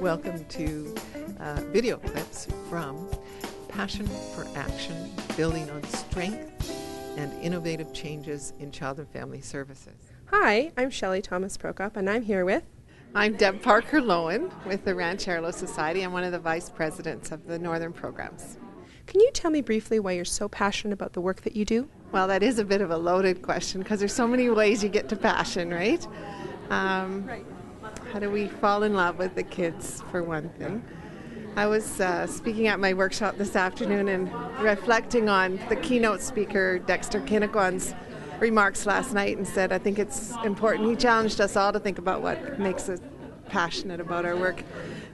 Welcome to video clips from Passion for Action, Building on Strength and Innovative Changes in Child and Family Services. Hi, I'm Shelley Thomas Prokop, and I'm here with... I'm Deb Parker-Lowen with the Rancho Society. I'm one of the vice presidents of the Northern Programs. Can you tell me briefly why you're so passionate about the work that you do? Well, that is a bit of a loaded question because there's so many ways you get to passion, right? Right. How do we fall in love with the kids, for one thing? I was speaking at my workshop this afternoon and reflecting on the keynote speaker, Dexter Kinnigon's remarks last night, and said, I think it's important. He challenged us all to think about what makes us passionate about our work.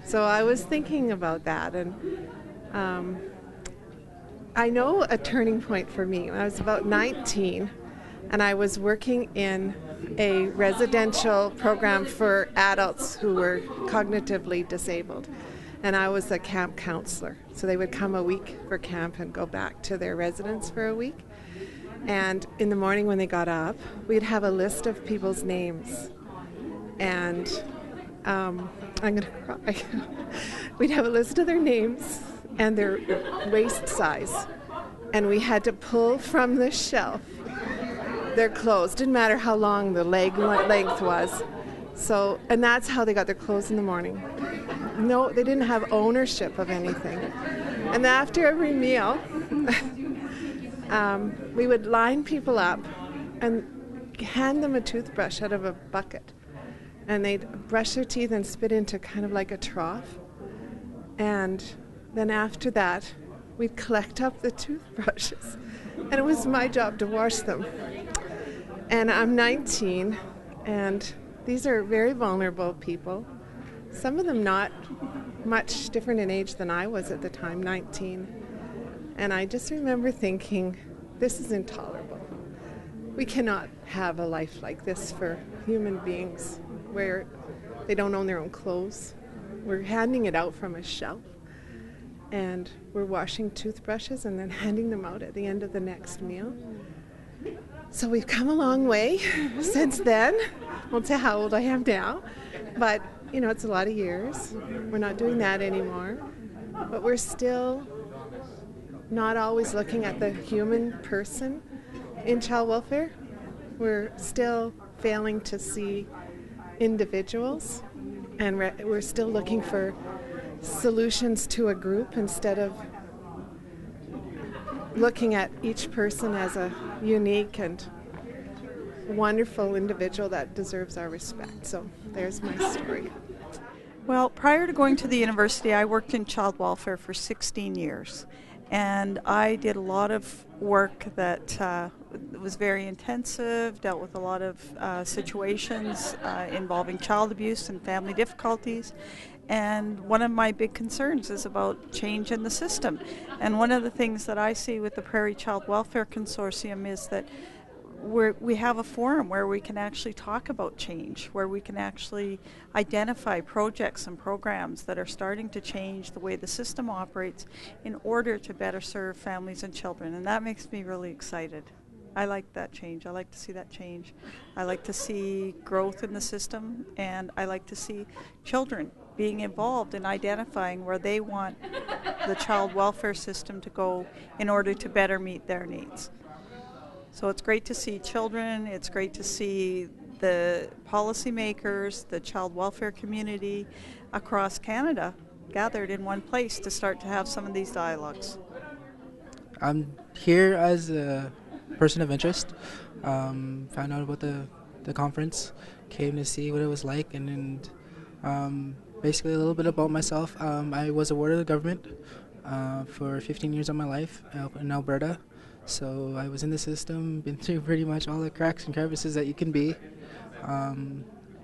So I was thinking about that, and I know a turning point for me. When I was about 19, and I was working in a residential program for adults who were cognitively disabled. And I was a camp counselor. So they would come a week for camp and go back to their residence for a week. And in the morning when they got up, we'd have a list of people's names. And I'm going to cry. We'd have a list of their names and their waist size. And we had to pull from the shelf their clothes. Didn't matter how long the length was. So, and that's how they got their clothes in the morning. No, they didn't have ownership of anything. And after every meal, we would line people up and hand them a toothbrush out of a bucket. And they'd brush their teeth and spit into kind of like a trough. And then after that, we'd collect up the toothbrushes. And it was my job to wash them. And I'm 19, and these are very vulnerable people. Some of them not much different in age than I was at the time, 19. And I just remember thinking, this is intolerable. We cannot have a life like this for human beings where they don't own their own clothes. We're handing it out from a shelf. And we're washing toothbrushes and then handing them out at the end of the next meal. So we've come a long way since then. Won't say how old I am now, but you know, it's a lot of years. We're not doing that anymore, but we're still not always looking at the human person in child welfare. We're still failing to see individuals, and we're still looking for solutions to a group instead of looking at each person as a unique and wonderful individual that deserves our respect. So there's my story. Well, prior to going to the university, I worked in child welfare for 16 years. And I did a lot of work that was very intensive, dealt with a lot of situations involving child abuse and family difficulties. And one of my big concerns is about change in the system. And one of the things that I see with the Prairie Child Welfare Consortium is that we have a forum where we can actually talk about change, where we can actually identify projects and programs that are starting to change the way the system operates in order to better serve families and children. And that makes me really excited. I like that change. I like to see that change. I like to see growth in the system, and I like to see children being involved in identifying where they want the child welfare system to go in order to better meet their needs. So it's great to see children, it's great to see the policymakers, the child welfare community across Canada gathered in one place to start to have some of these dialogues. I'm here as a person of interest. Found out about the conference, came to see what it was like, and basically a little bit about myself. I was a ward of the government for 15 years of my life in Alberta. So I was in the system, been through pretty much all the cracks and crevices that you can be.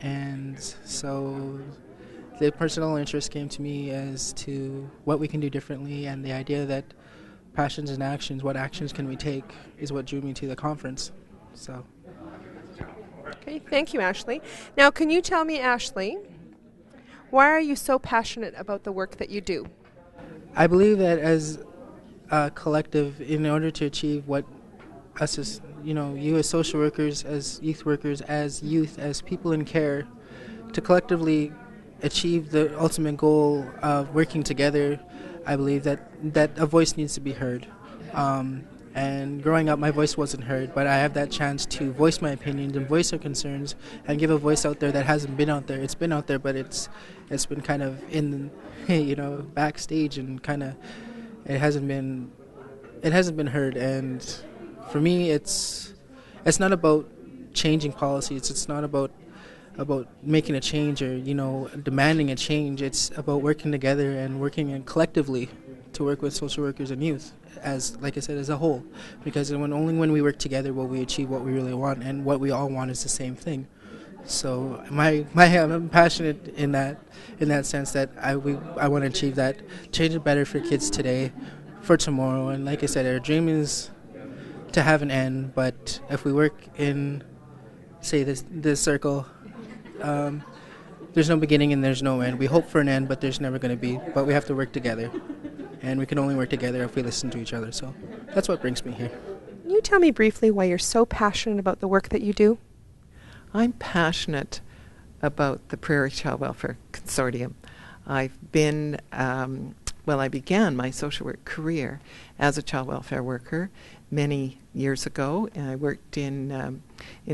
And so the personal interest came to me as to what we can do differently, and the idea that passions and actions, what actions can we take, is what drew me to the conference. So. Okay, thank you, Ashley. Now, can you tell me, Ashley, why are you so passionate about the work that you do? I believe that as a collective, in order to achieve what us as, you as social workers, as youth workers, as youth, as people in care, to collectively achieve the ultimate goal of working together, I believe that a voice needs to be heard. And growing up, my voice wasn't heard, but I have that chance to voice my opinions and voice our concerns and give a voice out there that hasn't been out there. It's been out there, but it's been kind of in, backstage, and kind of it hasn't been heard. And for me, it's not about changing policies. It's not about making a change or demanding a change. It's about working together and working collectively to work with social workers and youth, as like I said, as a whole, because only when we work together will we achieve what we really want, and what we all want is the same thing. So I'm passionate in that sense that I want to achieve that, change it better for kids today, for tomorrow. And like I said, our dream is to have an end, but if we work in, say, this circle, there's no beginning and there's no end. We hope for an end, but there's never going to be. But we have to work together, and we can only work together if we listen to each other. So that's what brings me here. Can you tell me briefly why you're so passionate about the work that you do? I'm passionate about the Prairie Child Welfare Consortium. I've been, I began my social work career as a child welfare worker many years ago. I worked in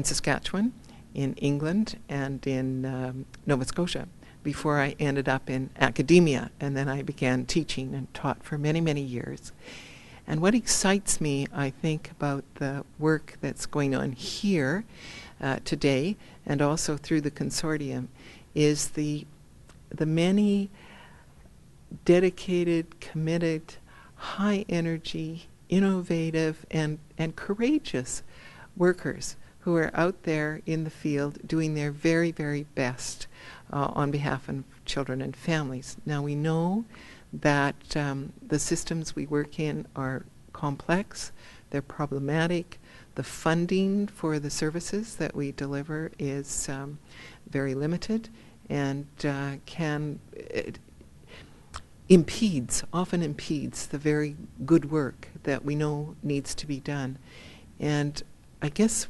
Saskatchewan, in England, and in Nova Scotia before I ended up in academia, and then I began teaching and taught for many, many years. And what excites me, I think, about the work that's going on here today, and also through the consortium, is the many dedicated, committed, high energy, innovative, and courageous workers who are out there in the field doing their very, very best on behalf of children and families. Now, we know that the systems we work in are complex, they're problematic. The funding for the services that we deliver is very limited, and often impedes the very good work that we know needs to be done. And I guess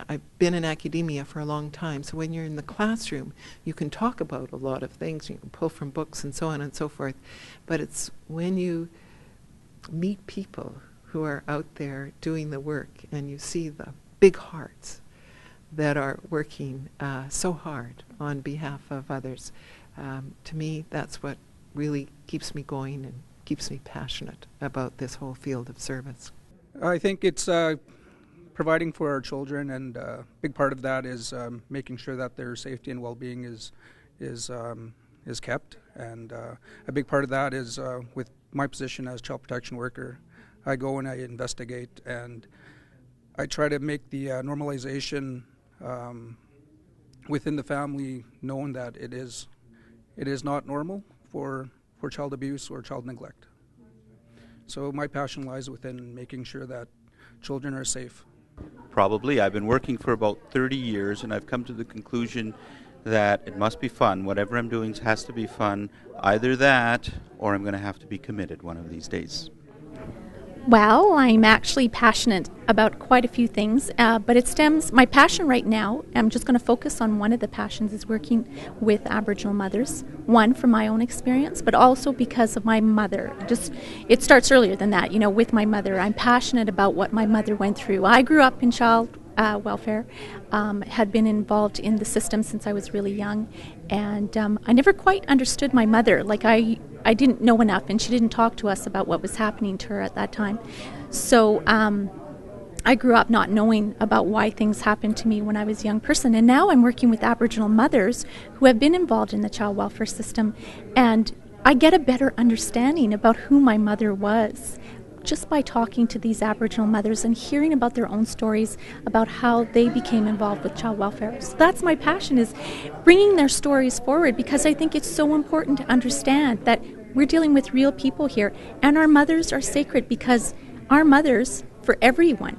I've been in academia for a long time, so when you're in the classroom, you can talk about a lot of things, you can pull from books and so on and so forth, but it's when you meet people who are out there doing the work and you see the big hearts that are working so hard on behalf of others, to me, that's what really keeps me going and keeps me passionate about this whole field of service. I think it's providing for our children, and a big part of that is making sure that their safety and well-being is kept. And a big part of that is with my position as child protection worker, I go and I investigate, and I try to make the normalization within the family known that it is not normal for child abuse or child neglect. So my passion lies within making sure that children are safe. Probably. I've been working for about 30 years, and I've come to the conclusion that it must be fun. Whatever I'm doing has to be fun. Either that, or I'm going to have to be committed one of these days. Well, I'm actually passionate about quite a few things, but it stems, my passion right now, I'm just going to focus on one of the passions, is working with Aboriginal mothers. One, from my own experience, but also because of my mother. It starts earlier than that, with my mother. I'm passionate about what my mother went through. I grew up in child welfare, had been involved in the system since I was really young, and I never quite understood my mother. I didn't know enough, and she didn't talk to us about what was happening to her at that time. So I grew up not knowing about why things happened to me when I was a young person, and now I'm working with Aboriginal mothers who have been involved in the child welfare system, and I get a better understanding about who my mother was just by talking to these Aboriginal mothers and hearing about their own stories about how they became involved with child welfare. So that's my passion, is bringing their stories forward, because I think it's so important to understand that we're dealing with real people here, and our mothers are sacred, because our mothers, for everyone,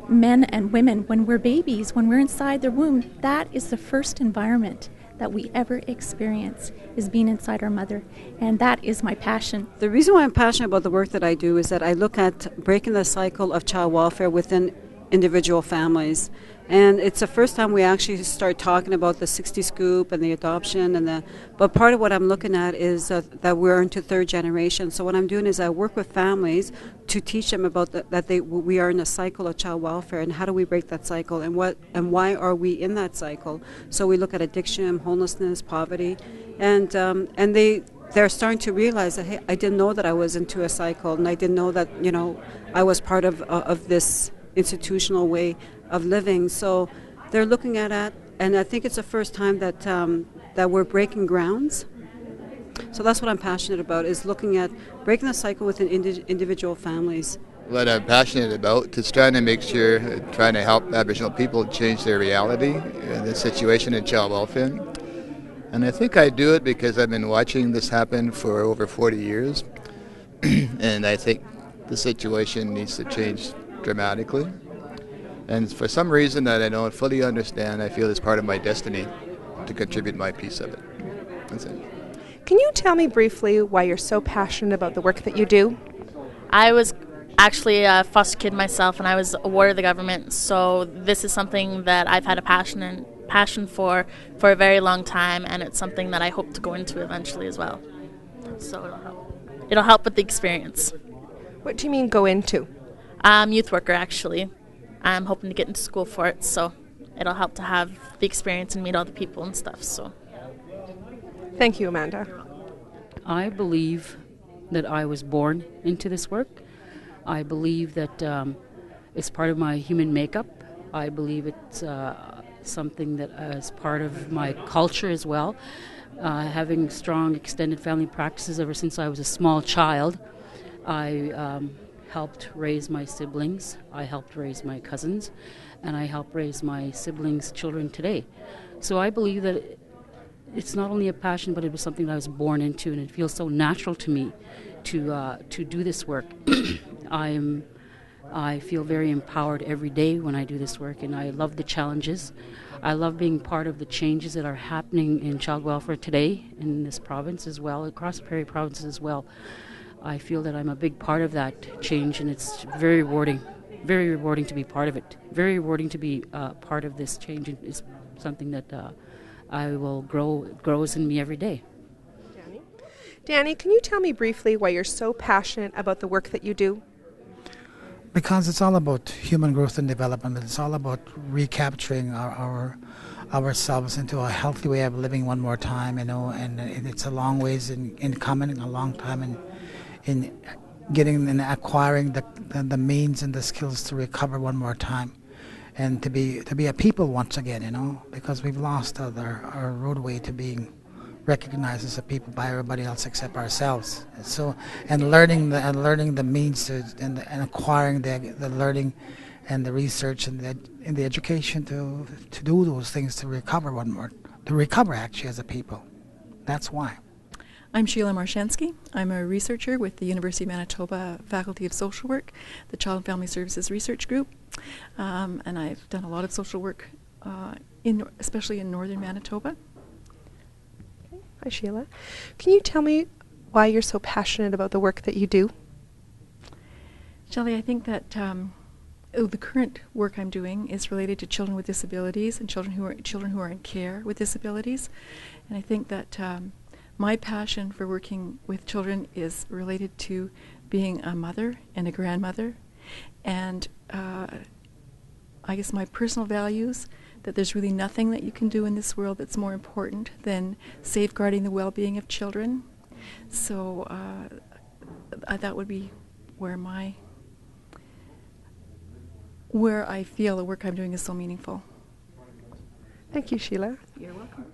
men and women, when we're babies, when we're inside the womb, that is the first environment that we ever experience, is being inside our mother, and that is my passion. The reason why I'm passionate about the work that I do is that I look at breaking the cycle of child welfare within individual families. And it's the first time we actually start talking about the 60 scoop and the adoption but part of what I'm looking at is that we're into third generation. So what I'm doing is I work with families to teach them about we are in a cycle of child welfare, and how do we break that cycle, and why are we in that cycle. So we look at addiction, homelessness, poverty, and they're starting to realize that, hey, I didn't know that I was into a cycle, and I didn't know that, I was part of this institutional way of living. So they're looking at it, and I think it's the first time that we're breaking grounds. So that's what I'm passionate about, is looking at breaking the cycle within individual families. What I'm passionate about is trying to help Aboriginal people change their reality in the situation in child welfare. And I think I do it because I've been watching this happen for over 40 years. And I think the situation needs to change dramatically. And for some reason that I don't fully understand, I feel it's part of my destiny to contribute my piece of it. That's it. Can you tell me briefly why you're so passionate about the work that you do? I was actually a foster kid myself, and I was a ward of the government, so this is something that I've had a passion for a very long time, and it's something that I hope to go into eventually as well. So it'll help with the experience. What do you mean go into? Youth worker, actually. I'm hoping to get into school for it, so it'll help to have the experience and meet all the people and stuff. So, thank you, Amanda. I believe that I was born into this work. I believe that it's part of my human makeup. I believe it's something that is part of my culture as well. Having strong extended family practices ever since I was a small child, I helped raise my siblings, I helped raise my cousins, and I help raise my siblings' children today. So I believe that it's not only a passion, but it was something that I was born into, and it feels so natural to me to do this work. I feel very empowered every day when I do this work, and I love the challenges. I love being part of the changes that are happening in child welfare today in this province as well, across the Prairie provinces as well. I feel that I'm a big part of that change, and it's very rewarding to be part of it. Very rewarding to be part of this change. It's something that I will grows in me every day. Danny, can you tell me briefly why you're so passionate about the work that you do? Because it's all about human growth and development. It's all about recapturing ourselves into a healthy way of living one more time, and it's a long ways in coming, a long time in getting and acquiring the means and the skills to recover one more time, and to be a people once again, because we've lost our roadway to being recognized as a people by everybody else except ourselves. So, and learning the means and acquiring the learning and the research and the education to do those things, to recover actually as a people. That's why. I'm Sheila Marshansky. I'm a researcher with the University of Manitoba Faculty of Social Work, the Child and Family Services Research Group, and I've done a lot of social work, especially in northern Manitoba. Okay. Hi, Sheila. Can you tell me why you're so passionate about the work that you do? Shelley, I think that the current work I'm doing is related to children with disabilities and children who are in care with disabilities, and I think that my passion for working with children is related to being a mother and a grandmother, and I guess my personal values, that there's really nothing that you can do in this world that's more important than safeguarding the well-being of children. So that would be where I feel the work I'm doing is so meaningful. Thank you, Sheila. You're welcome.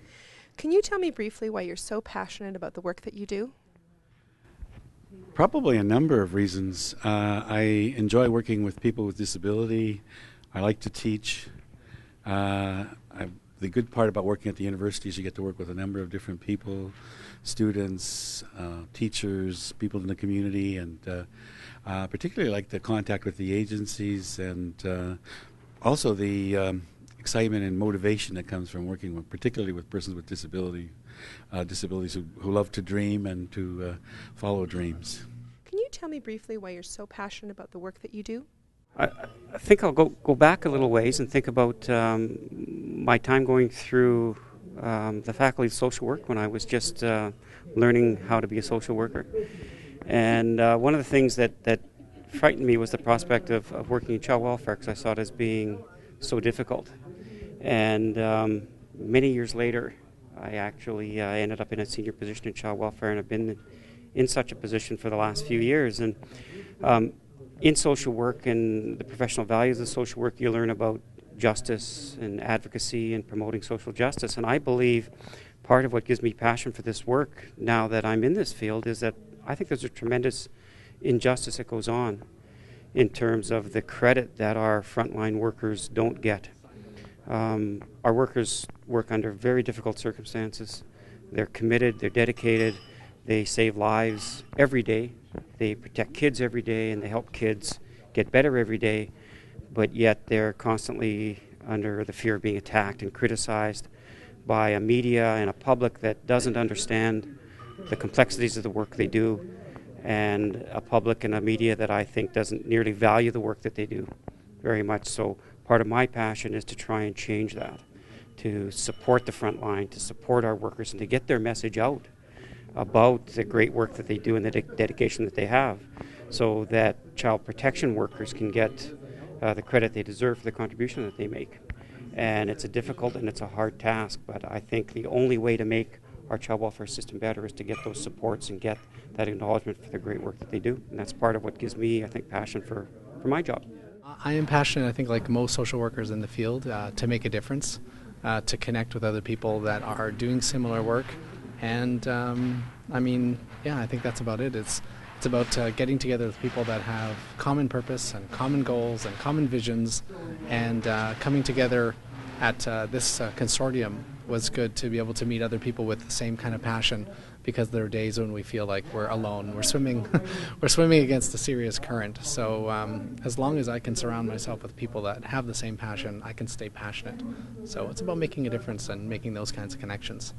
Can you tell me briefly why you're so passionate about the work that you do? Probably a number of reasons. I enjoy working with people with disability. I like to teach. The good part about working at the university is you get to work with a number of different people, students, teachers, people in the community, and particularly like the contact with the agencies, and also the excitement and motivation that comes from working particularly with persons with disabilities who love to dream and to follow dreams. Can you tell me briefly why you're so passionate about the work that you do? I think I'll go back a little ways and think about my time going through the Faculty of Social Work when I was just learning how to be a social worker. And one of the things that frightened me was the prospect of working in child welfare, because I saw it as being so difficult. And many years later, I actually ended up in a senior position in child welfare, and I've been in such a position for the last few years. And in social work and the professional values of social work, you learn about justice and advocacy and promoting social justice. And I believe part of what gives me passion for this work now that I'm in this field is that I think there's a tremendous injustice that goes on in terms of the credit that our frontline workers don't get. Our workers work under very difficult circumstances. They're committed, they're dedicated, they save lives every day, they protect kids every day, and they help kids get better every day, but yet they're constantly under the fear of being attacked and criticized by a media and a public that doesn't understand the complexities of the work they do, and a public and a media that I think doesn't nearly value the work that they do very much. So part of my passion is to try and change that, to support the front line, to support our workers, and to get their message out about the great work that they do and the dedication that they have, so that child protection workers can get the credit they deserve for the contribution that they make. And it's a difficult and it's a hard task, but I think the only way to make our child welfare system better is to get those supports and get that acknowledgement for the great work that they do. And that's part of what gives me, I think, passion for my job. I am passionate, I think, like most social workers in the field, to make a difference, to connect with other people that are doing similar work. And I mean, yeah, I think that's about it. It's about getting together with people that have common purpose and common goals and common visions, and coming together at this consortium was good to be able to meet other people with the same kind of passion, because there are days when we feel like we're alone. We're swimming against a serious current. So as long as I can surround myself with people that have the same passion, I can stay passionate. So it's about making a difference and making those kinds of connections.